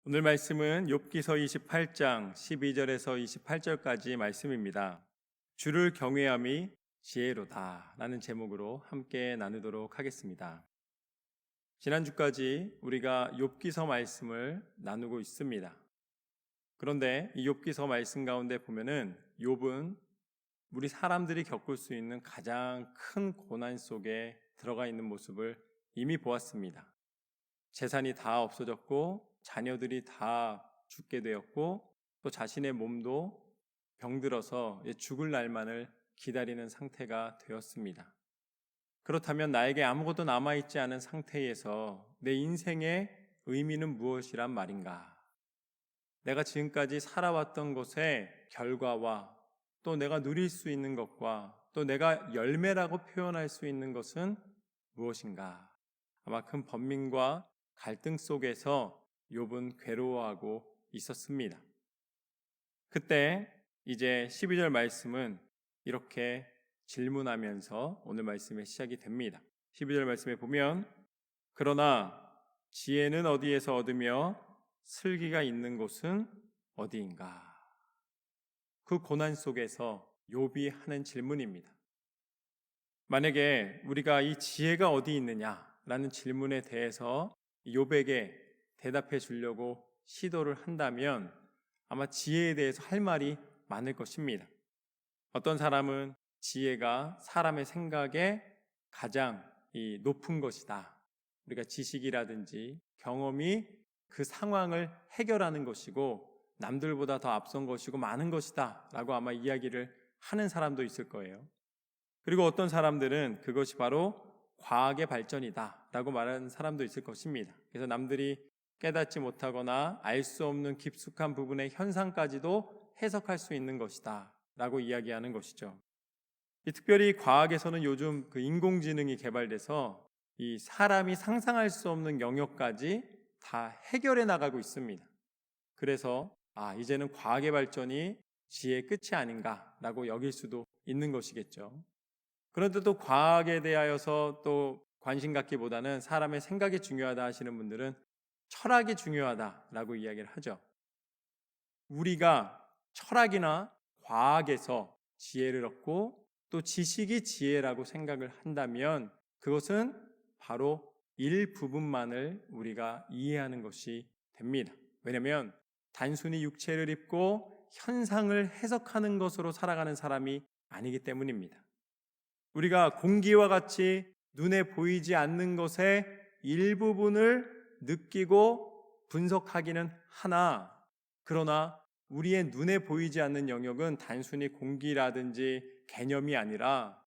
오늘 말씀은 욥기서 28장 12절에서 28절까지 말씀입니다. 주를 경외함이 지혜로다 라는 제목으로 함께 나누도록 하겠습니다. 지난주까지 우리가 욥기서 말씀을 나누고 있습니다. 그런데 이 욥기서 말씀 가운데 보면은 욥은 우리 사람들이 겪을 수 있는 가장 큰 고난 속에 들어가 있는 모습을 이미 보았습니다. 재산이 다 없어졌고 자녀들이 다 죽게 되었고 또 자신의 몸도 병들어서 죽을 날만을 기다리는 상태가 되었습니다. 그렇다면 나에게 아무것도 남아있지 않은 상태에서 내 인생의 의미는 무엇이란 말인가? 내가 지금까지 살아왔던 것의 결과와 또 내가 누릴 수 있는 것과 또 내가 열매라고 표현할 수 있는 것은 무엇인가? 아마 큰 번민과 갈등 속에서 욥은 괴로워하고 있었습니다. 그때 이제 12절 말씀은 이렇게 질문하면서 오늘 말씀의 시작이 됩니다. 12절 말씀에 보면 그러나 지혜는 어디에서 얻으며 슬기가 있는 곳은 어디인가? 그 고난 속에서 욥이 하는 질문입니다. 만약에 우리가 이 지혜가 어디 있느냐라는 질문에 대해서 욥에게 대답해 주려고 시도를 한다면 아마 지혜에 대해서 할 말이 많을 것입니다. 어떤 사람은 지혜가 사람의 생각에 가장 높은 것이다. 우리가 지식이라든지 경험이 그 상황을 해결하는 것이고 남들보다 더 앞선 것이고 많은 것이다 라고 아마 이야기를 하는 사람도 있을 거예요. 그리고 어떤 사람들은 그것이 바로 과학의 발전이다 라고 말하는 사람도 있을 것입니다. 그래서 남들이 깨닫지 못하거나 알 수 없는 깊숙한 부분의 현상까지도 해석할 수 있는 것이다 라고 이야기하는 것이죠. 특별히 과학에서는 요즘 그 인공지능이 개발돼서 이 사람이 상상할 수 없는 영역까지 다 해결해 나가고 있습니다. 그래서 이제는 과학의 발전이 지혜의 끝이 아닌가라고 여길 수도 있는 것이겠죠. 그런데 또 과학에 대하여서 또 관심 갖기보다는 사람의 생각이 중요하다 하시는 분들은 철학이 중요하다라고 이야기를 하죠. 우리가 철학이나 과학에서 지혜를 얻고 또 지식이 지혜라고 생각을 한다면 그것은 바로 일부분만을 우리가 이해하는 것이 됩니다. 왜냐하면 단순히 육체를 입고 현상을 해석하는 것으로 살아가는 사람이 아니기 때문입니다. 우리가 공기와 같이 눈에 보이지 않는 것의 일부분을 느끼고 분석하기는 하나, 그러나 우리의 눈에 보이지 않는 영역은 단순히 공기라든지 개념이 아니라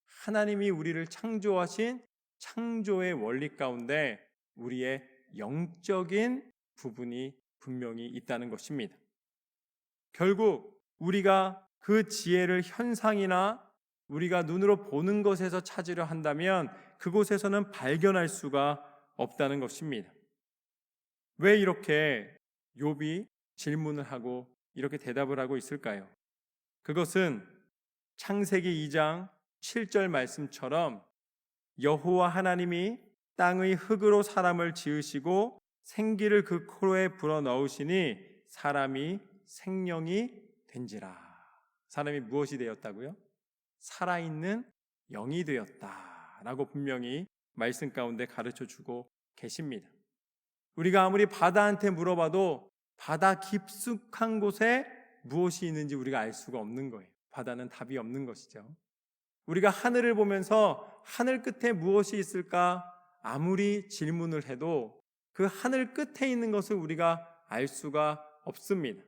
하나님이 우리를 창조하신 창조의 원리 가운데 우리의 영적인 부분이 분명히 있다는 것입니다. 결국 우리가 그 지혜를 현상이나 우리가 눈으로 보는 것에서 찾으려 한다면 그곳에서는 발견할 수가 없다는 것입니다. 왜 이렇게 욥이 질문을 하고 이렇게 대답을 하고 있을까요? 그것은 창세기 2장 7절 말씀처럼 여호와 하나님이 땅의 흙으로 사람을 지으시고 생기를 그 코에 불어넣으시니 사람이 생명이 된지라. 사람이 무엇이 되었다고요? 살아있는 영이 되었다라고 분명히 말씀 가운데 가르쳐주고 계십니다. 우리가 아무리 바다한테 물어봐도 바다 깊숙한 곳에 무엇이 있는지 우리가 알 수가 없는 거예요. 바다는 답이 없는 것이죠. 우리가 하늘을 보면서 하늘 끝에 무엇이 있을까 아무리 질문을 해도 그 하늘 끝에 있는 것을 우리가 알 수가 없습니다.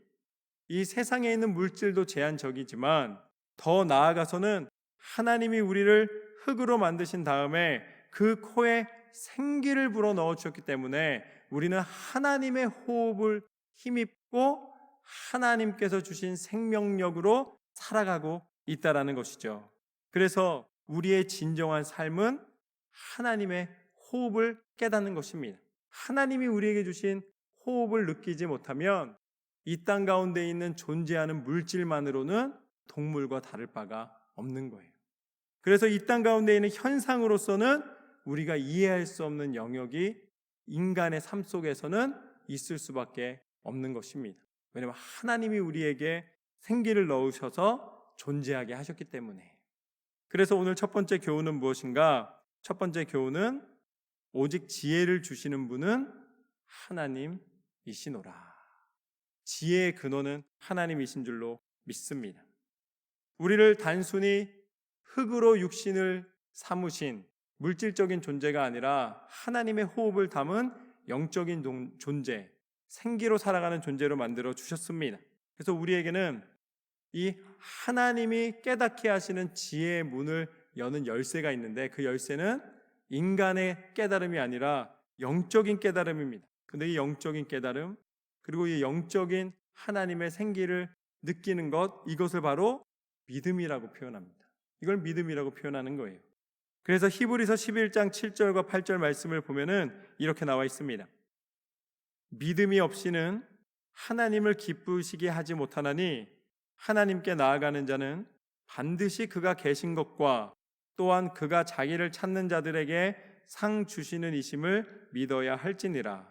이 세상에 있는 물질도 제한적이지만 더 나아가서는 하나님이 우리를 흙으로 만드신 다음에 그 코에 생기를 불어넣어 주셨기 때문에 우리는 하나님의 호흡을 힘입고 하나님께서 주신 생명력으로 살아가고 있다는 것이죠. 그래서 우리의 진정한 삶은 하나님의 호흡을 깨닫는 것입니다. 하나님이 우리에게 주신 호흡을 느끼지 못하면 이 땅 가운데 있는 존재하는 물질만으로는 동물과 다를 바가 없는 거예요. 그래서 이 땅 가운데 있는 현상으로서는 우리가 이해할 수 없는 영역이 인간의 삶 속에서는 있을 수밖에 없는 것입니다. 왜냐하면 하나님이 우리에게 생기를 넣으셔서 존재하게 하셨기 때문에. 그래서 오늘 첫 번째 교훈은 무엇인가? 첫 번째 교훈은 오직 지혜를 주시는 분은 하나님이시노라. 지혜의 근원은 하나님이신 줄로 믿습니다. 우리를 단순히 흙으로 육신을 삼으신 물질적인 존재가 아니라 하나님의 호흡을 담은 영적인 존재, 생기로 살아가는 존재로 만들어 주셨습니다. 그래서 우리에게는 이 하나님이 깨닫게 하시는 지혜의 문을 여는 열쇠가 있는데, 그 열쇠는 인간의 깨달음이 아니라 영적인 깨달음입니다. 근데 이 영적인 깨달음, 그리고 이 영적인 하나님의 생기를 느끼는 것, 이것을 바로 믿음이라고 표현합니다. 이걸 믿음이라고 표현하는 거예요. 그래서 히브리서 11장 7절과 8절 말씀을 보면은 이렇게 나와 있습니다. 믿음이 없이는 하나님을 기쁘시게 하지 못하나니 하나님께 나아가는 자는 반드시 그가 계신 것과 또한 그가 자기를 찾는 자들에게 상 주시는 이심을 믿어야 할지니라.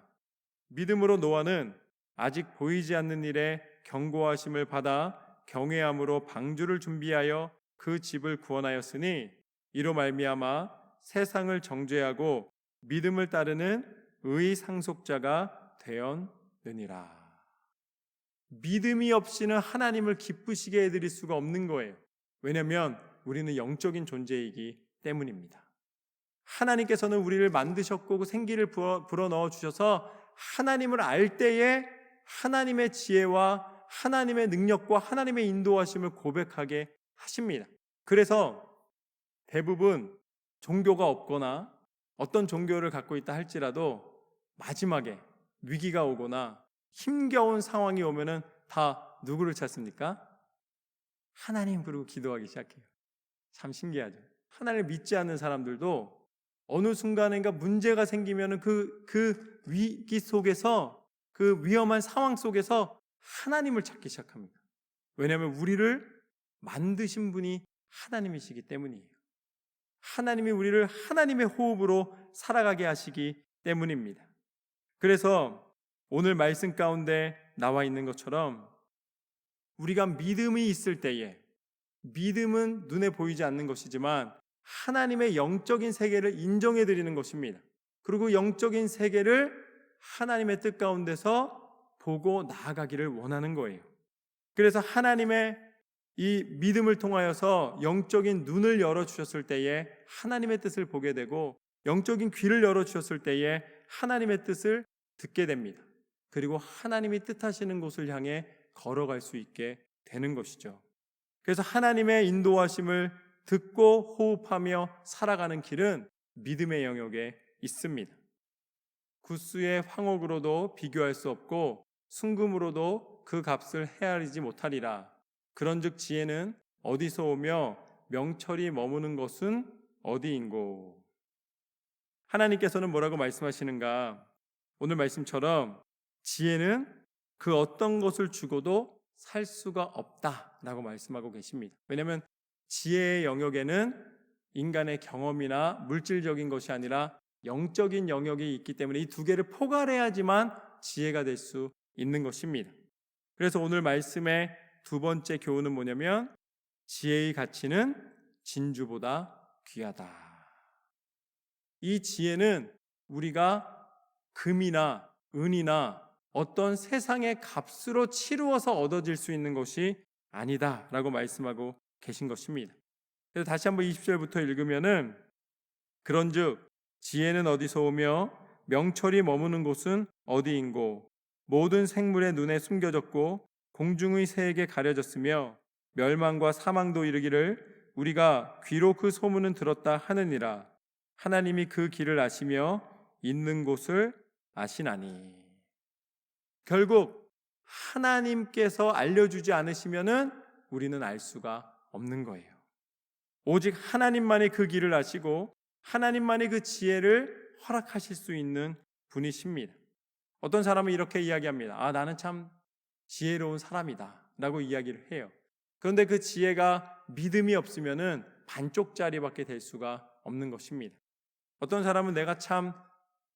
믿음으로 노아는 아직 보이지 않는 일에 경고하심을 받아 경외함으로 방주를 준비하여 그 집을 구원하였으니 이로 말미암아 세상을 정죄하고 믿음을 따르는 의의 상속자가 되었느니라. 믿음이 없이는 하나님을 기쁘시게 해드릴 수가 없는 거예요. 왜냐하면 우리는 영적인 존재이기 때문입니다. 하나님께서는 우리를 만드셨고 그 생기를 불어넣어 주셔서 하나님을 알 때에 하나님의 지혜와 하나님의 능력과 하나님의 인도하심을 고백하게 하십니다. 그래서 대부분 종교가 없거나 어떤 종교를 갖고 있다 할지라도 마지막에 위기가 오거나 힘겨운 상황이 오면은 다 누구를 찾습니까? 하나님 부르고 기도하기 시작해요. 참 신기하죠. 하나님을 믿지 않는 사람들도 어느 순간인가 문제가 생기면은 그 위기 속에서, 그 위험한 상황 속에서 하나님을 찾기 시작합니다. 왜냐하면 우리를 만드신 분이 하나님이시기 때문이에요. 하나님이 우리를 하나님의 호흡으로 살아가게 하시기 때문입니다. 그래서 오늘 말씀 가운데 나와 있는 것처럼 우리가 믿음이 있을 때에, 믿음은 눈에 보이지 않는 것이지만 하나님의 영적인 세계를 인정해 드리는 것입니다. 그리고 영적인 세계를 하나님의 뜻 가운데서 보고 나아가기를 원하는 거예요. 그래서 하나님의 이 믿음을 통하여서 영적인 눈을 열어주셨을 때에 하나님의 뜻을 보게 되고, 영적인 귀를 열어주셨을 때에 하나님의 뜻을 듣게 됩니다. 그리고 하나님이 뜻하시는 곳을 향해 걸어갈 수 있게 되는 것이죠. 그래서 하나님의 인도하심을 듣고 호흡하며 살아가는 길은 믿음의 영역에 있습니다. 구스의 황옥으로도 비교할 수 없고 순금으로도 그 값을 헤아리지 못하리라. 그런즉 지혜는 어디서 오며 명철이 머무는 것은 어디인고. 하나님께서는 뭐라고 말씀하시는가? 오늘 말씀처럼 지혜는 그 어떤 것을 주고도 살 수가 없다라고 말씀하고 계십니다. 왜냐하면 지혜의 영역에는 인간의 경험이나 물질적인 것이 아니라 영적인 영역이 있기 때문에 이 두 개를 포괄해야지만 지혜가 될 수 있는 것입니다. 그래서 오늘 말씀의 두 번째 교훈은 뭐냐면 지혜의 가치는 진주보다 귀하다. 이 지혜는 우리가 금이나 은이나 어떤 세상의 값으로 치루어서 얻어질 수 있는 것이 아니다 라고 말씀하고 계신 것입니다. 그래서 다시 한번 20절부터 읽으면은 그런즉 지혜는 어디서 오며 명철이 머무는 곳은 어디인고. 모든 생물의 눈에 숨겨졌고 공중의 새에게 가려졌으며 멸망과 사망도 이르기를 우리가 귀로 그 소문은 들었다 하느니라. 하나님이 그 길을 아시며 있는 곳을 아시나니. 결국 하나님께서 알려주지 않으시면은 우리는 알 수가 없는 거예요. 오직 하나님만이 그 길을 아시고 하나님만이 그 지혜를 허락하실 수 있는 분이십니다. 어떤 사람은 이렇게 이야기합니다. 나는 참 지혜로운 사람이다 라고 이야기를 해요. 그런데 그 지혜가 믿음이 없으면은 반쪽짜리밖에 될 수가 없는 것입니다. 어떤 사람은 내가 참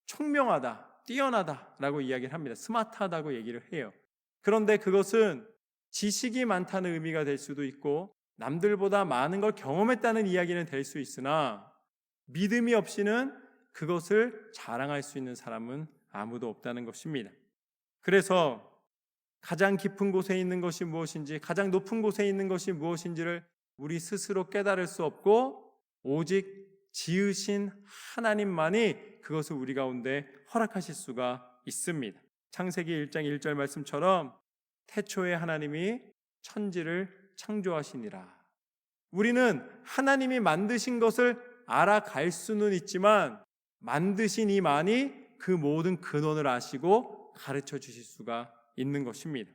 총명하다, 뛰어나다라고 이야기를 합니다. 스마트하다고 얘기를 해요. 그런데 그것은 지식이 많다는 의미가 될 수도 있고 남들보다 많은 걸 경험했다는 이야기는 될 수 있으나 믿음이 없이는 그것을 자랑할 수 있는 사람은 아무도 없다는 것입니다. 그래서 가장 깊은 곳에 있는 것이 무엇인지, 가장 높은 곳에 있는 것이 무엇인지를 우리 스스로 깨달을 수 없고 오직 지으신 하나님만이 그것을 우리 가운데 허락하실 수가 있습니다. 창세기 1장 1절 말씀처럼 태초에 하나님이 천지를 창조하시니라. 우리는 하나님이 만드신 것을 알아갈 수는 있지만 만드신 이만이 그 모든 근원을 아시고 가르쳐 주실 수가 있는 것입니다.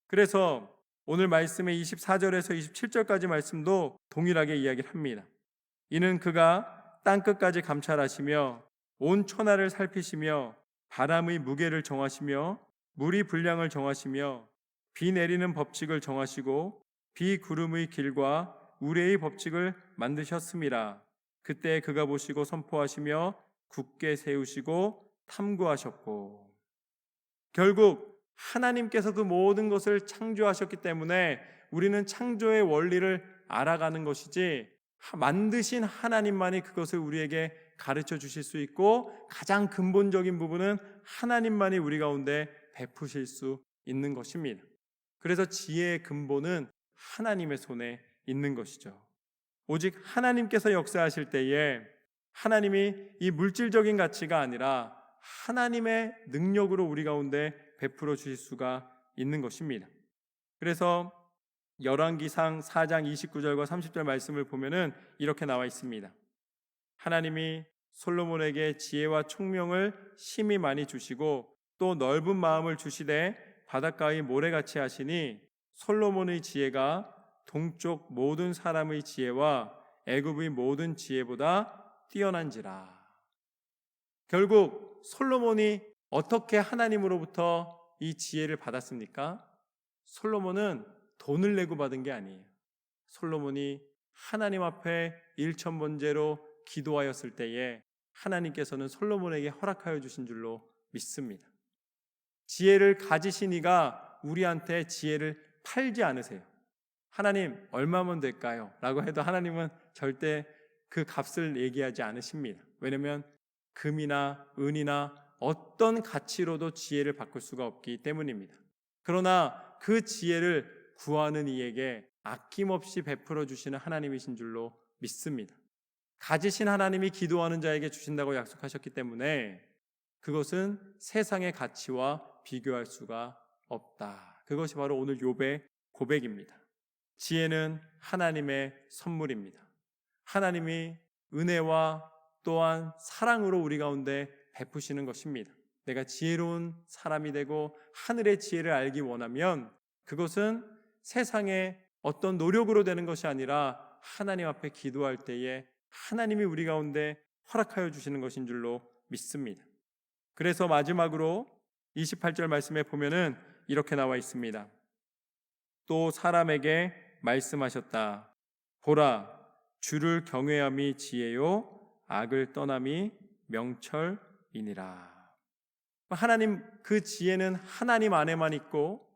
그래서 오늘 말씀의 24절에서 27절까지 말씀도 동일하게 이야기를 합니다. 이는 그가 땅끝까지 감찰하시며 온 천하를 살피시며 바람의 무게를 정하시며 물이 분량을 정하시며 비 내리는 법칙을 정하시고 비 구름의 길과 우레의 법칙을 만드셨음이라. 그때 그가 보시고 선포하시며 굳게 세우시고 탐구하셨고. 결국 하나님께서 그 모든 것을 창조하셨기 때문에 우리는 창조의 원리를 알아가는 것이지 만드신 하나님만이 그것을 우리에게 가르쳐 주실 수 있고 가장 근본적인 부분은 하나님만이 우리 가운데 베푸실 수 있는 것입니다. 그래서 지혜의 근본은 하나님의 손에 있는 것이죠. 오직 하나님께서 역사하실 때에 하나님이 이 물질적인 가치가 아니라 하나님의 능력으로 우리 가운데 베풀어 주실 수가 있는 것입니다. 그래서 열왕기상 4장 29절과 30절 말씀을 보면은 이렇게 나와 있습니다. 하나님이 솔로몬에게 지혜와 총명을 심히 많이 주시고 또 넓은 마음을 주시되 바닷가의 모래같이 하시니 솔로몬의 지혜가 동쪽 모든 사람의 지혜와 애굽의 모든 지혜보다 뛰어난지라. 결국 솔로몬이 어떻게 하나님으로부터 이 지혜를 받았습니까? 솔로몬은 돈을 내고 받은 게 아니에요. 솔로몬이 하나님 앞에 일천번제로 기도하였을 때에 하나님께서는 솔로몬에게 허락하여 주신 줄로 믿습니다. 지혜를 가지신 이가 우리한테 지혜를 팔지 않으세요. 하나님 얼마면 될까요? 라고 해도 하나님은 절대 그 값을 얘기하지 않으십니다. 왜냐하면 금이나 은이나 어떤 가치로도 지혜를 바꿀 수가 없기 때문입니다. 그러나 그 지혜를 구하는 이에게 아낌없이 베풀어 주시는 하나님이신 줄로 믿습니다. 가지신 하나님이 기도하는 자에게 주신다고 약속하셨기 때문에 그것은 세상의 가치와 비교할 수가 없다. 그것이 바로 오늘 욥의 고백입니다. 지혜는 하나님의 선물입니다. 하나님이 은혜와 또한 사랑으로 우리 가운데 베푸시는 것입니다. 내가 지혜로운 사람이 되고 하늘의 지혜를 알기 원하면 그것은 세상의 어떤 노력으로 되는 것이 아니라 하나님 앞에 기도할 때에 하나님이 우리 가운데 허락하여 주시는 것인 줄로 믿습니다. 그래서 마지막으로 28절 말씀에 보면은 이렇게 나와 있습니다. 또 사람에게 말씀하셨다. 보라, 주를 경외함이 지혜요 악을 떠남이 명철이니라. 하나님, 그 지혜는 하나님 안에만 있고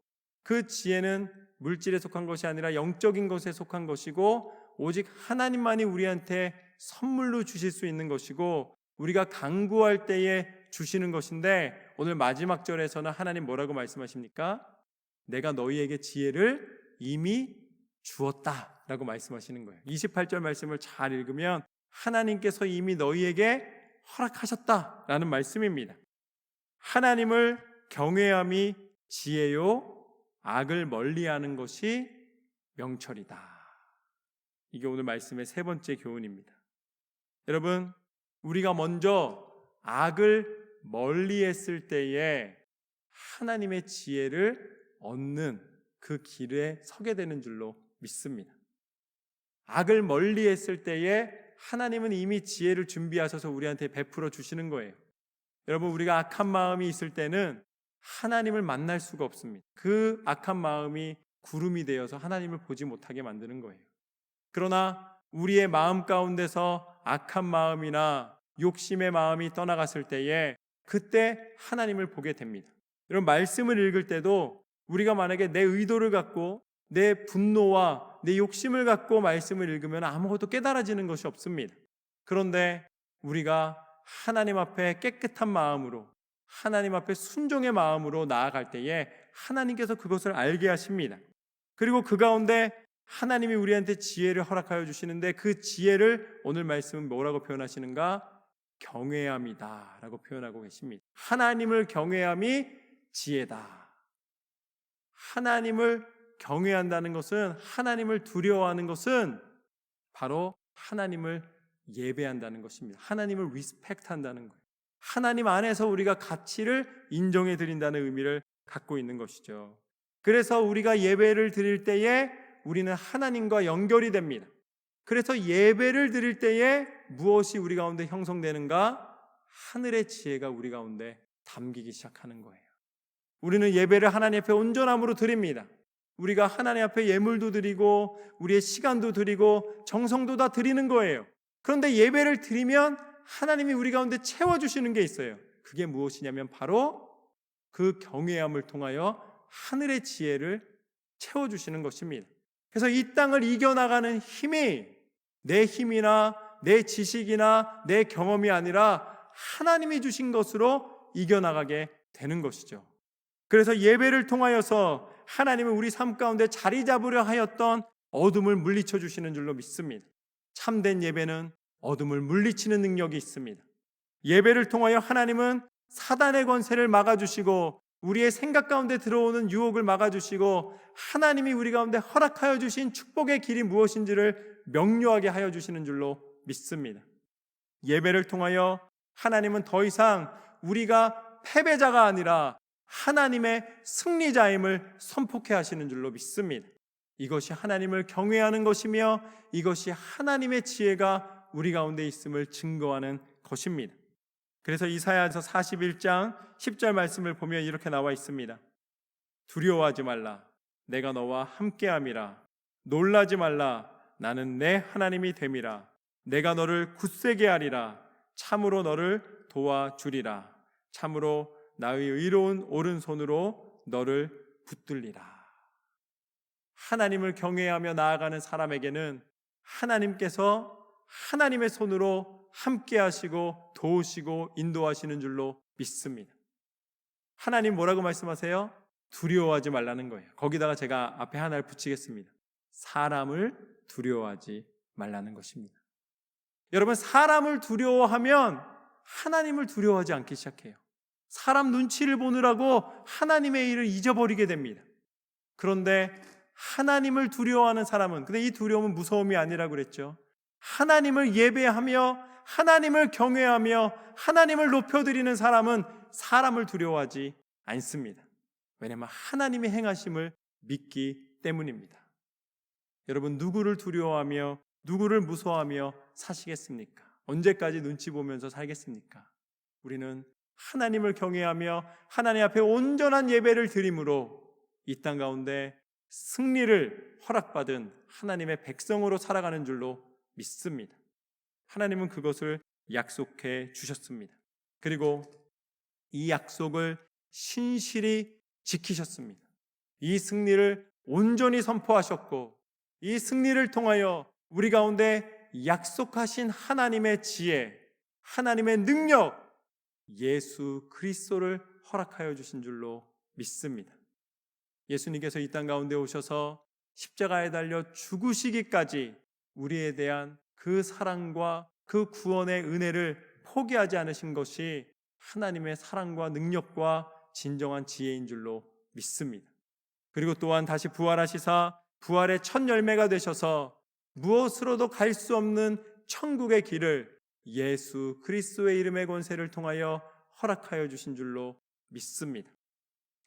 그 지혜는 물질에 속한 것이 아니라 영적인 것에 속한 것이고 오직 하나님만이 우리한테 선물로 주실 수 있는 것이고 우리가 간구할 때에 주시는 것인데 오늘 마지막 절에서는 하나님 뭐라고 말씀하십니까? 내가 너희에게 지혜를 이미 주었다 라고 말씀하시는 거예요. 28절 말씀을 잘 읽으면 하나님께서 이미 너희에게 허락하셨다라는 말씀입니다. 하나님을 경외함이 지혜요 악을 멀리하는 것이 명철이다. 이게 오늘 말씀의 세 번째 교훈입니다. 여러분, 우리가 먼저 악을 멀리했을 때에 하나님의 지혜를 얻는 그 길에 서게 되는 줄로 믿습니다. 악을 멀리했을 때에 하나님은 이미 지혜를 준비하셔서 우리한테 베풀어 주시는 거예요. 여러분, 우리가 악한 마음이 있을 때는 하나님을 만날 수가 없습니다. 그 악한 마음이 구름이 되어서 하나님을 보지 못하게 만드는 거예요. 그러나 우리의 마음 가운데서 악한 마음이나 욕심의 마음이 떠나갔을 때에 그때 하나님을 보게 됩니다. 이런 말씀을 읽을 때도 우리가 만약에 내 의도를 갖고 내 분노와 내 욕심을 갖고 말씀을 읽으면 아무것도 깨달아지는 것이 없습니다. 그런데 우리가 하나님 앞에 깨끗한 마음으로, 하나님 앞에 순종의 마음으로 나아갈 때에 하나님께서 그것을 알게 하십니다. 그리고 그 가운데 하나님이 우리한테 지혜를 허락하여 주시는데 그 지혜를 오늘 말씀은 뭐라고 표현하시는가? 경외함이다 라고 표현하고 계십니다. 하나님을 경외함이 지혜다. 하나님을 경외한다는 것은, 하나님을 두려워하는 것은 바로 하나님을 예배한다는 것입니다. 하나님을 리스펙트한다는 거예요. 하나님 안에서 우리가 가치를 인정해 드린다는 의미를 갖고 있는 것이죠. 그래서 우리가 예배를 드릴 때에 우리는 하나님과 연결이 됩니다. 그래서 예배를 드릴 때에 무엇이 우리 가운데 형성되는가? 하늘의 지혜가 우리 가운데 담기기 시작하는 거예요. 우리는 예배를 하나님 앞에 온전함으로 드립니다. 우리가 하나님 앞에 예물도 드리고 우리의 시간도 드리고 정성도 다 드리는 거예요. 그런데 예배를 드리면 하나님이 우리 가운데 채워주시는 게 있어요. 그게 무엇이냐면 바로 그 경외함을 통하여 하늘의 지혜를 채워주시는 것입니다. 그래서 이 땅을 이겨나가는 힘이 내 힘이나 내 지식이나 내 경험이 아니라 하나님이 주신 것으로 이겨나가게 되는 것이죠. 그래서 예배를 통하여서 하나님은 우리 삶 가운데 자리 잡으려 하였던 어둠을 물리쳐 주시는 줄로 믿습니다. 참된 예배는 어둠을 물리치는 능력이 있습니다. 예배를 통하여 하나님은 사단의 권세를 막아주시고 우리의 생각 가운데 들어오는 유혹을 막아주시고 하나님이 우리 가운데 허락하여 주신 축복의 길이 무엇인지를 명료하게 하여 주시는 줄로 믿습니다. 예배를 통하여 하나님은 더 이상 우리가 패배자가 아니라 하나님의 승리자임을 선포케 하시는 줄로 믿습니다. 이것이 하나님을 경외하는 것이며 이것이 하나님의 지혜가 우리 가운데 있음을 증거하는 것입니다. 그래서 이사야서 41장 10절 말씀을 보면 이렇게 나와 있습니다. 두려워하지 말라. 내가 너와 함께함이라. 놀라지 말라. 나는 내 하나님이 됨이라. 내가 너를 굳세게 하리라. 참으로 너를 도와주리라. 참으로 나의 의로운 오른손으로 너를 붙들리라. 하나님을 경외하며 나아가는 사람에게는 하나님께서 하나님의 손으로 함께 하시고 도우시고 인도하시는 줄로 믿습니다. 하나님 뭐라고 말씀하세요? 두려워하지 말라는 거예요. 거기다가 제가 앞에 하나를 붙이겠습니다. 사람을 두려워하지 말라는 것입니다. 여러분, 사람을 두려워하면 하나님을 두려워하지 않기 시작해요. 사람 눈치를 보느라고 하나님의 일을 잊어버리게 됩니다. 그런데 하나님을 두려워하는 사람은, 근데 이 두려움은 무서움이 아니라고 그랬죠. 하나님을 예배하며 하나님을 경외하며 하나님을 높여드리는 사람은 사람을 두려워하지 않습니다. 왜냐하면 하나님의 행하심을 믿기 때문입니다. 여러분, 누구를 두려워하며 누구를 무서워하며 사시겠습니까? 언제까지 눈치 보면서 살겠습니까? 우리는 하나님을 경외하며 하나님 앞에 온전한 예배를 드림으로 이 땅 가운데 승리를 허락받은 하나님의 백성으로 살아가는 줄로 믿습니다. 하나님은 그것을 약속해 주셨습니다. 그리고 이 약속을 신실히 지키셨습니다. 이 승리를 온전히 선포하셨고 이 승리를 통하여 우리 가운데 약속하신 하나님의 지혜, 하나님의 능력, 예수 그리스도를 허락하여 주신 줄로 믿습니다. 예수님께서 이 땅 가운데 오셔서 십자가에 달려 죽으시기까지 우리에 대한 그 사랑과 그 구원의 은혜를 포기하지 않으신 것이 하나님의 사랑과 능력과 진정한 지혜인 줄로 믿습니다. 그리고 또한 다시 부활하시사 부활의 첫 열매가 되셔서 무엇으로도 갈 수 없는 천국의 길을 예수 그리스도의 이름의 권세를 통하여 허락하여 주신 줄로 믿습니다.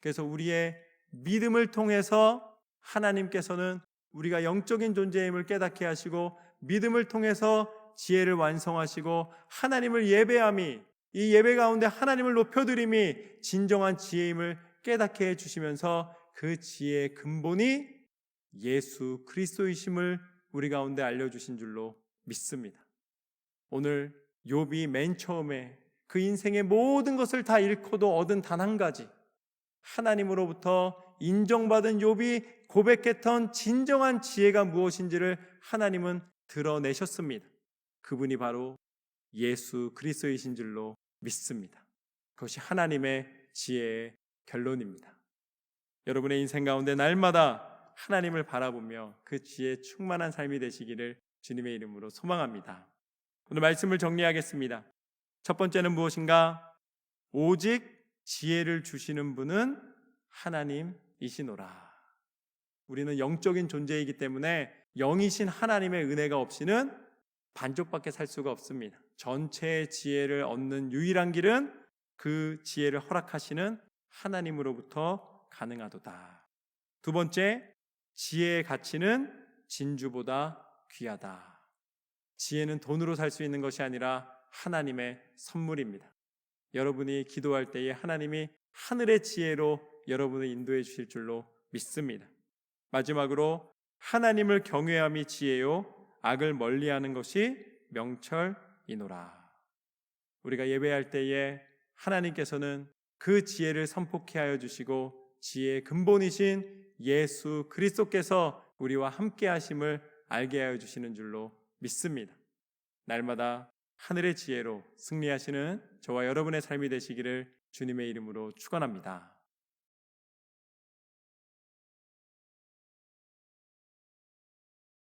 그래서 우리의 믿음을 통해서 하나님께서는 우리가 영적인 존재임을 깨닫게 하시고 믿음을 통해서 지혜를 완성하시고 하나님을 예배함이, 이 예배 가운데 하나님을 높여드림이 진정한 지혜임을 깨닫게 해주시면서 그 지혜의 근본이 예수 그리스도이심을 우리 가운데 알려주신 줄로 믿습니다. 오늘 욥이 맨 처음에 그 인생의 모든 것을 다 잃고도 얻은 단 한 가지, 하나님으로부터 인정받은 욥이 고백했던 진정한 지혜가 무엇인지를 하나님은 드러내셨습니다. 그분이 바로 예수 그리스도이신 줄로 믿습니다. 그것이 하나님의 지혜의 결론입니다. 여러분의 인생 가운데 날마다 하나님을 바라보며 그 지혜에 충만한 삶이 되시기를 주님의 이름으로 소망합니다. 오늘 말씀을 정리하겠습니다. 첫 번째는 무엇인가? 오직 지혜를 주시는 분은 하나님이시노라. 우리는 영적인 존재이기 때문에 영이신 하나님의 은혜가 없이는 반쪽밖에 살 수가 없습니다. 전체의 지혜를 얻는 유일한 길은 그 지혜를 허락하시는 하나님으로부터 가능하도다. 두 번째, 지혜의 가치는 진주보다 귀하다. 지혜는 돈으로 살 수 있는 것이 아니라 하나님의 선물입니다. 여러분이 기도할 때에 하나님이 하늘의 지혜로 여러분을 인도해 주실 줄로 믿습니다. 마지막으로 하나님을 경외함이 지혜요 악을 멀리하는 것이 명철이노라. 우리가 예배할 때에 하나님께서는 그 지혜를 선포케 하여 주시고 지혜의 근본이신 예수 그리스도께서 우리와 함께 하심을 알게 하여 주시는 줄로 믿습니다. 날마다 하늘의 지혜로 승리하시는 저와 여러분의 삶이 되시기를 주님의 이름으로 축원합니다.